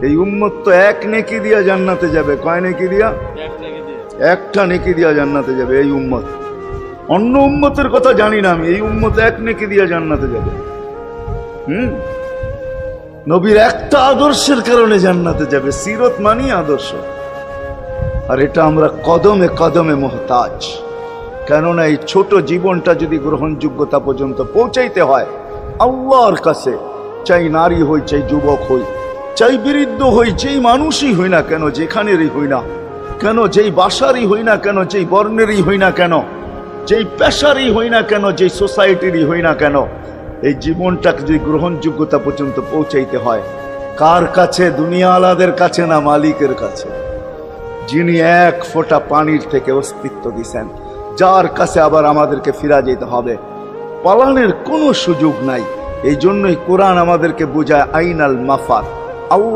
এই উম্মত তো এক নেকি দিয়া জান্নাতে যাবে। কয় নেকি দিয়া? একটা নেকি দিয়া জান্নাতে যাবে এই উম্মত। অন্য উম্মতের কথা জানি না আমি, এই উম্মত এক নেকি দিয়া জান্নাতে যাবে। নবীর একটা আদর্শের কারণে জান্নাতে যাবে। সিরত মানি আদর্শ, আর এটা আমরা কদমে কদমে মুহতাজ। কেননা এই ছোট জীবনটা যদি গ্রহণযোগ্যতা পর্যন্ত পৌঁছাইতে হয় আল্লাহর কাছে, চাই নারী হই, চাই যুবক হই, চাই বৃদ্ধ হই, যেই মানুষই হই না কেন, যেখানেরই হই না কেন, যেই বাসারই হই না কেন, যেই বর্ণেরই হই না কেন, যেই পেশারই হই না কেন, যেই সোসাইটিরই হই না কেন, এই জীবনটাকে যদি গ্রহণযোগ্যতা পর্যন্ত পৌঁছাইতে হয় কার কাছে? দুনিয়াওয়ালাদের কাছে না, মালিকের কাছে, যিনি এক ফোঁটা পানির থেকে অস্তিত্ব দিছেন, যার কাছে আবার আমাদেরকে ফিরা যেতে হবে। পালানের কোনো সুযোগ নাই। এই জন্যই কোরআন আমাদেরকে বোঝায় আইনাল মাফার। আল্লাহ